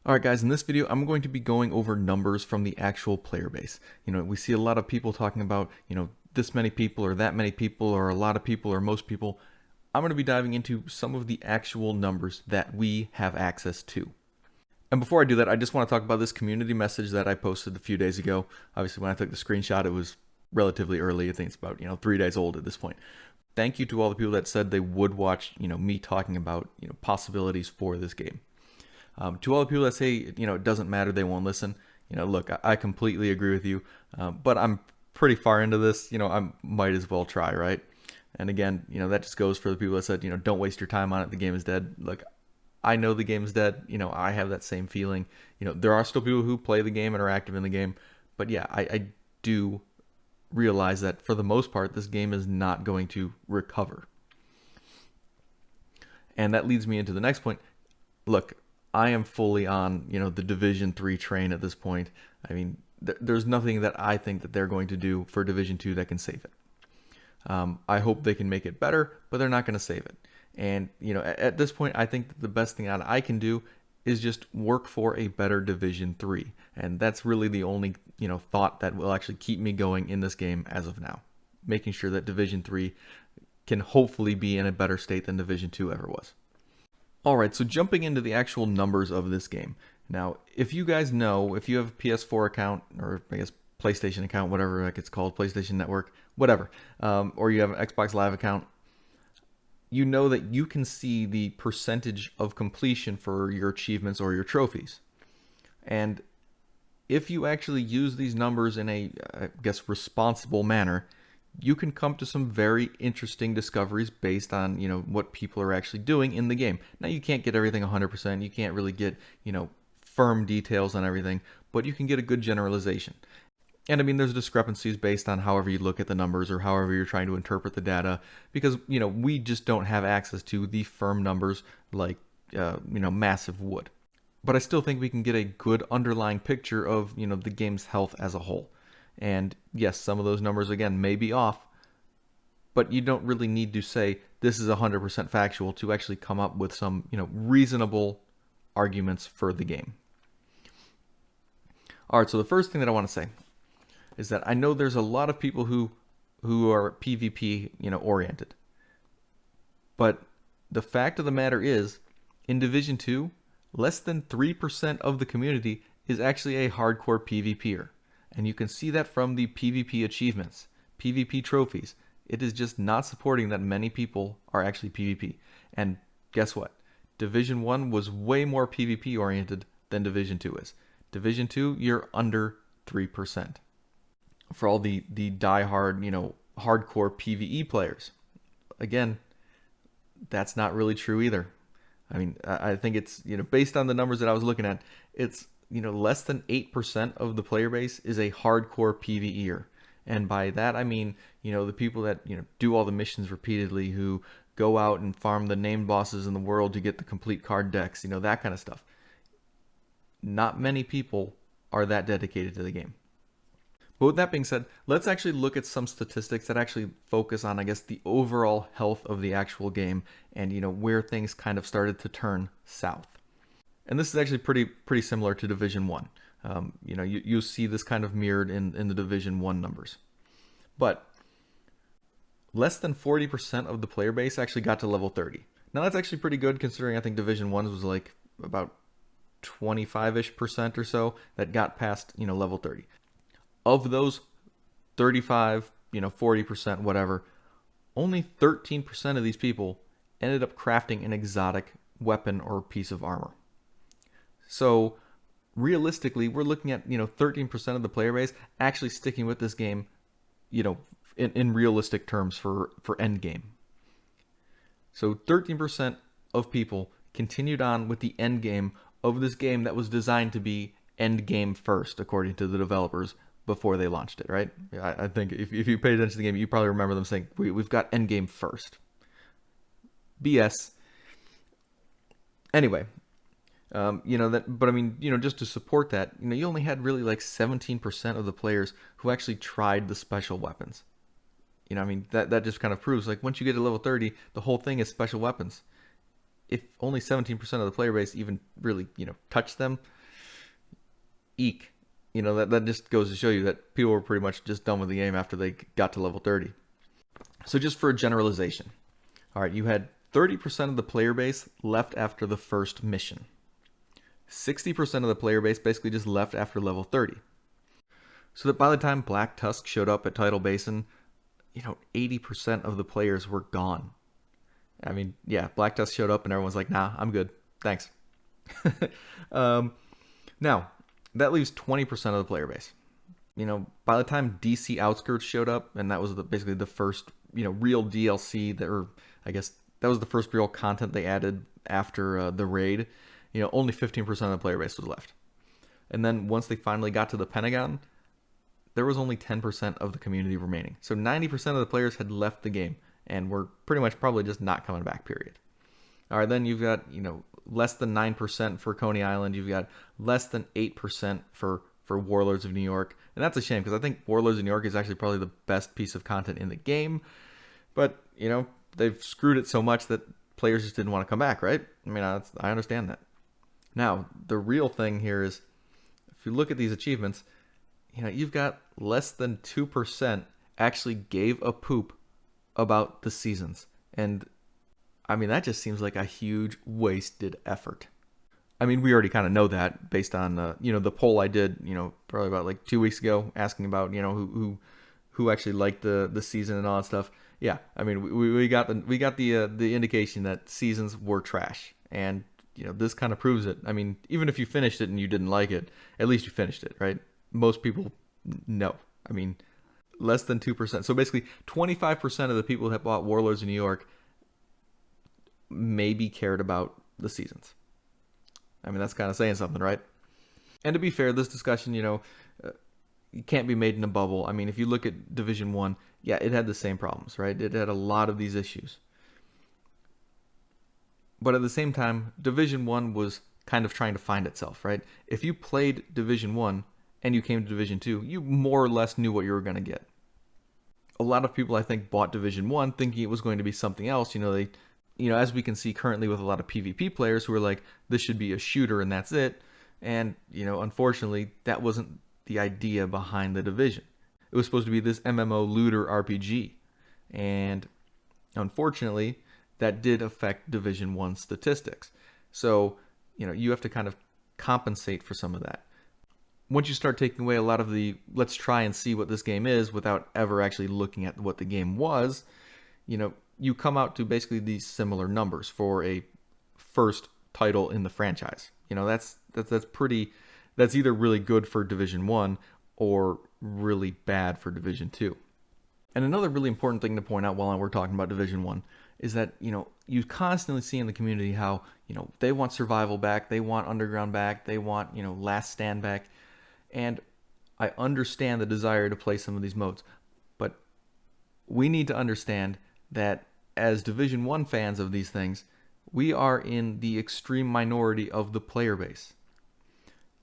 Alright guys, in this video I'm going to be going over numbers from the actual player base. We see a lot of people talking about, this many people or that many people or a lot of people or most people. I'm going to be diving into some of the actual numbers that we have access to. And before I do that, I just want to talk about this community message that I posted a few days ago. Obviously when I took the screenshot it was relatively early. I think it's about 3 days old at this point. Thank you to all the people that said they would watch me talking about possibilities for this game. To all the people that say, it doesn't matter, they won't listen. Look, I completely agree with you, but I'm pretty far into this. I might as well try, right? And again, that just goes for the people that said, don't waste your time on it. The game is dead. Look, I know the game is dead. I have that same feeling. There are still people who play the game and are active in the game. But yeah, I do realize that for the most part, this game is not going to recover. And that leads me into the next point. Look, I am fully on, the Division 3 train at this point. I mean, there's nothing that I think that they're going to do for Division 2 that can save it. I hope they can make it better, but they're not going to save it. And, at this point, I think that the best thing that I can do is just work for a better Division 3. And that's really the only, thought that will actually keep me going in this game as of now. Making sure that Division 3 can hopefully be in a better state than Division 2 ever was. Alright, so jumping into the actual numbers of this game. Now, if you guys know, if you have a PS4 account, or I guess PlayStation account, whatever that gets called, PlayStation Network, whatever, or you have an Xbox Live account, you know that you can see the percentage of completion for your achievements or your trophies. And if you actually use these numbers in a, I guess, responsible manner, you can come to some very interesting discoveries based on, what people are actually doing in the game. Now, you can't get everything 100%. You can't really get, firm details on everything, but you can get a good generalization. And I mean, there's discrepancies based on however you look at the numbers or however you're trying to interpret the data, because, we just don't have access to the firm numbers like, massive would. But I still think we can get a good underlying picture of, the game's health as a whole. And yes, some of those numbers, again, may be off, but you don't really need to say this is 100% factual to actually come up with some, reasonable arguments for the game. All right, so the first thing that I want to say is that I know there's a lot of people who are PvP, oriented. But the fact of the matter is, in Division 2, less than 3% of the community is actually a hardcore PvPer. And you can see that from the PvP achievements, PvP trophies. It is just not supporting that many people are actually PvP. And guess what? Division 1 was way more PvP oriented than Division 2 is. Division 2, you're under 3%. For all the die-hard, hardcore PvE players. Again, that's not really true either. I mean, I think it's, based on the numbers that I was looking at, it's less than 8% of the player base is a hardcore PvEer. And by that I mean, the people that, do all the missions repeatedly, who go out and farm the named bosses in the world to get the complete card decks, that kind of stuff. Not many people are that dedicated to the game. But with that being said, let's actually look at some statistics that actually focus on, I guess, the overall health of the actual game and, where things kind of started to turn south. And this is actually pretty similar to Division 1. You see this kind of mirrored in the Division 1 numbers. But less than 40% of the player base actually got to level 30. Now that's actually pretty good, considering I think Division 1 was like about 25-ish% or so that got past, level 30. Of those 35, 40%, whatever, only 13% of these people ended up crafting an exotic weapon or piece of armor. So realistically, we're looking at, 13% of the player base actually sticking with this game, in realistic terms for end game. So 13% of people continued on with the end game of this game that was designed to be end game first, according to the developers, before they launched it, right? I think if you paid attention to the game, you probably remember them saying, we've got end game first. BS. Anyway. But I mean, just to support that, you only had really like 17% of the players who actually tried the special weapons. That just kind of proves, like, once you get to level 30, the whole thing is special weapons. If only 17% of the player base even really, touch them, Eek. That just goes to show you that people were pretty much just done with the game after they got to level 30. So just for a generalization. All right, you had 30% of the player base left after the first mission. 60% of the player base basically just left after level 30. So that by the time Black Tusk showed up at Tidal Basin, 80% of the players were gone. I mean, yeah, Black Tusk showed up and everyone's like, nah, I'm good. Thanks. Now, that leaves 20% of the player base. By the time DC Outskirts showed up, and that was basically the first, real DLC I guess that was the first real content they added after the raid, only 15% of the player base was left. And then once they finally got to the Pentagon, there was only 10% of the community remaining. So 90% of the players had left the game and were pretty much probably just not coming back, period. All right, then you've got, less than 9% for Coney Island. You've got less than 8% for Warlords of New York. And that's a shame because I think Warlords of New York is actually probably the best piece of content in the game. But, they've screwed it so much that players just didn't want to come back, right? I mean, I understand that. Now, the real thing here is, if you look at these achievements, you've got less than 2% actually gave a poop about the seasons. And I mean, that just seems like a huge wasted effort. I mean, we already kind of know that based on the poll I did, probably about like 2 weeks ago, asking about who actually liked the season and all that stuff. Yeah, I mean, we got the indication that seasons were trash, and this kind of proves it. I mean, even if you finished it and you didn't like it, at least you finished it, right? Most people no. I mean, less than 2%. So basically, 25% of the people that bought Warlords of New York maybe cared about the seasons. I mean, that's kind of saying something, right? And to be fair, this discussion, it can't be made in a bubble. I mean, if you look at Division 1, yeah, it had the same problems, right? It had a lot of these issues. But at the same time, Division 1 was kind of trying to find itself, right? If you played Division 1 and you came to Division 2, you more or less knew what you were going to get. A lot of people, I think, bought Division 1 thinking it was going to be something else. As we can see currently with a lot of PvP players who are like, this should be a shooter and that's it. And, unfortunately, that wasn't the idea behind the Division. It was supposed to be this MMO looter RPG. And unfortunately, that did affect Division 1 statistics. So, you have to kind of compensate for some of that. Once you start taking away a lot of the, let's try and see what this game is without ever actually looking at what the game was, you come out to basically these similar numbers for a first title in the franchise. That's either really good for Division 1 or really bad for Division 2. And another really important thing to point out while we're talking about Division 1 is that, you constantly see in the community how, they want survival back, they want underground back, they want, last stand back. And I understand the desire to play some of these modes, but we need to understand that as Division 1 fans of these things, we are in the extreme minority of the player base.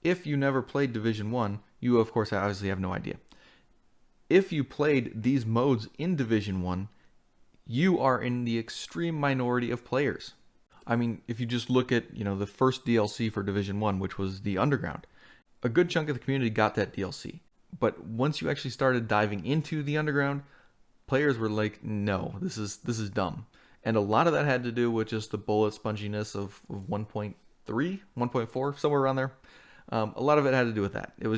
If you never played Division 1, you of course obviously have no idea. If you played these modes in Division 1, you are in the extreme minority of players. I mean, if you just look at, the first DLC for Division 1, which was the Underground, a good chunk of the community got that DLC. But once you actually started diving into the Underground, players were like, no, this is dumb. And a lot of that had to do with just the bullet sponginess of 1.3, 1.4, somewhere around there. A lot of it had to do with that. It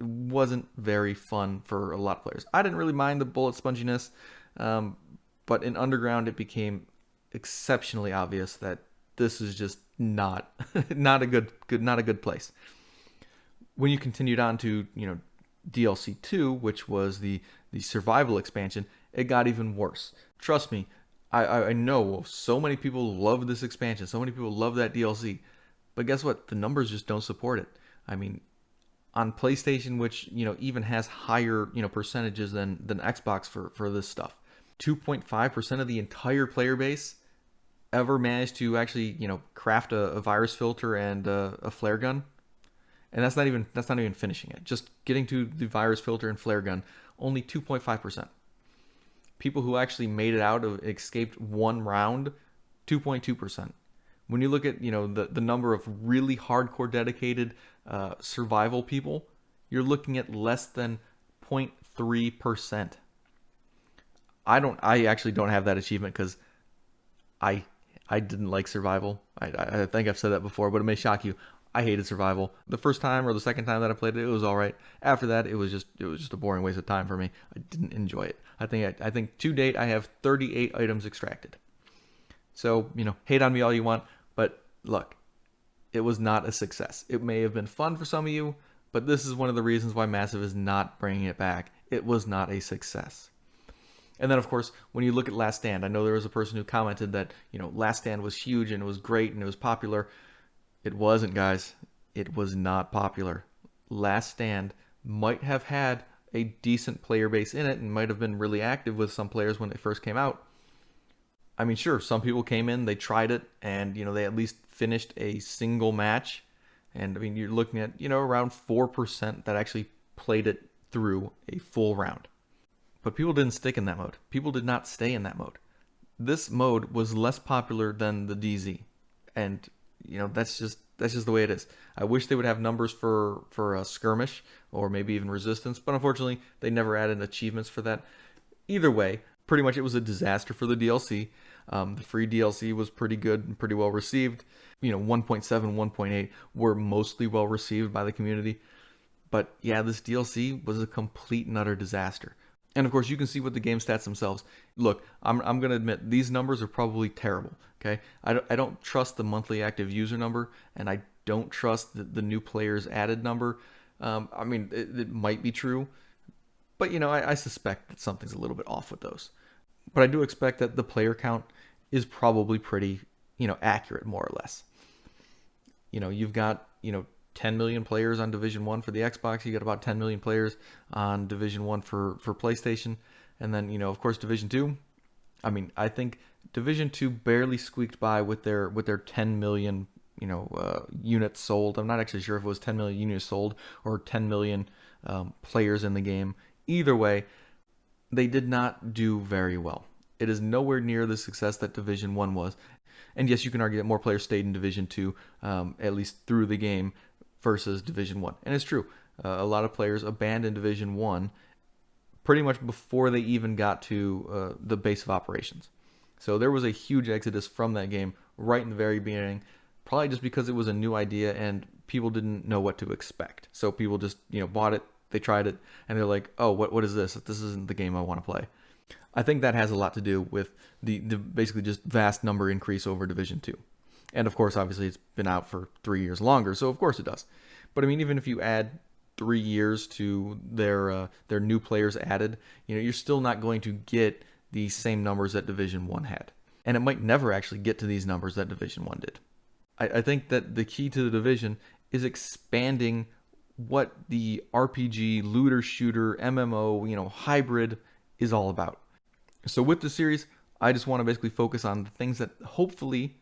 wasn't very fun for a lot of players. I didn't really mind the bullet sponginess, but in Underground it became exceptionally obvious that this is just not a good place. When you continued on to DLC 2, which was the survival expansion, it got even worse. Trust me, I know so many people love this expansion, so many people love that DLC, but guess what? The numbers just don't support it. I mean, on PlayStation, which even has higher percentages than Xbox for this stuff, 2.5% of the entire player base ever managed to actually craft a virus filter and a flare gun. And that's not even finishing it. Just getting to the virus filter and flare gun, only 2.5%. People who actually made it out of escaped one round, 2.2%. When you look at, the number of really hardcore dedicated survival people, you're looking at less than 0.3%. I actually don't have that achievement because I didn't like survival. I think I've said that before, but it may shock you. I hated survival. The first time or the second time that I played it, it was all right. After that, it was just a boring waste of time for me. I didn't enjoy it. I think to date I have 38 items extracted. So, hate on me all you want, but look, it was not a success. It may have been fun for some of you, but this is one of the reasons why Massive is not bringing it back. It was not a success. And then, of course, when you look at Last Stand, I know there was a person who commented that, Last Stand was huge and it was great and it was popular. It wasn't, guys. It was not popular. Last Stand might have had a decent player base in it and might have been really active with some players when it first came out. I mean, sure, some people came in, they tried it, and, they at least finished a single match. And, I mean, you're looking at, around 4% that actually played it through a full round. But people didn't stick in that mode. People did not stay in that mode. This mode was less popular than the DZ. And, that's just the way it is. I wish they would have numbers for a skirmish or maybe even resistance, but unfortunately they never added achievements for that. Either way, pretty much it was a disaster for the DLC. The free DLC was pretty good and pretty well received. 1.7, 1.8 were mostly well received by the community. But yeah, this DLC was a complete and utter disaster. And of course, you can see what the game stats themselves. Look, I'm going to admit these numbers are probably terrible. Okay, I don't trust the monthly active user number, and I don't trust the new players added number. I mean, it might be true, but I suspect that something's a little bit off with those. But I do expect that the player count is probably pretty, accurate more or less. You've got 10 million players on Division 1 for the Xbox. You got about 10 million players on Division 1 for PlayStation. And then, of course, Division 2. I mean, I think Division 2 barely squeaked by with their 10 million, units sold. I'm not actually sure if it was 10 million units sold or 10 million players in the game. Either way, they did not do very well. It is nowhere near the success that Division 1 was. And yes, you can argue that more players stayed in Division 2, at least through the game, versus Division 1. And it's true. A lot of players abandoned Division 1 pretty much before they even got to the base of operations. So there was a huge exodus from that game right in the very beginning, probably just because it was a new idea and people didn't know what to expect. So people just, bought it, they tried it, and they're like, oh, what is this? This isn't the game I want to play. I think that has a lot to do with the basically just vast number increase over Division 2. And of course, obviously, it's been out for 3 years longer, so of course it does. But I mean, even if you add 3 years to their new players added, you're still not going to get the same numbers that Division 1 had. And it might never actually get to these numbers that Division 1 did. I think that the key to the Division is expanding what the RPG, looter shooter, MMO, hybrid is all about. So with the series, I just want to basically focus on the things that hopefully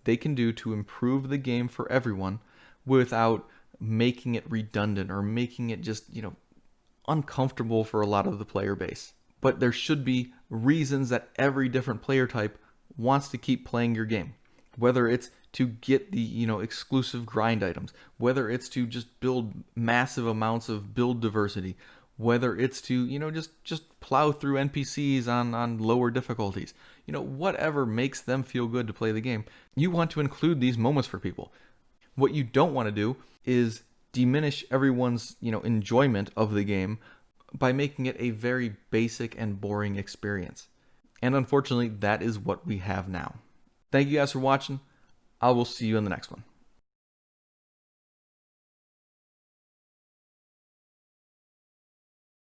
they can do to improve the game for everyone without making it redundant or making it just, uncomfortable for a lot of the player base. But there should be reasons that every different player type wants to keep playing your game. Whether it's to get the, exclusive grind items, whether it's to just build massive amounts of build diversity, whether it's to, just plow through NPCs on lower difficulties, whatever makes them feel good to play the game. You want to include these moments for people. What you don't want to do is diminish everyone's, enjoyment of the game by making it a very basic and boring experience. And unfortunately, that is what we have now. Thank you guys for watching. I will see you in the next one.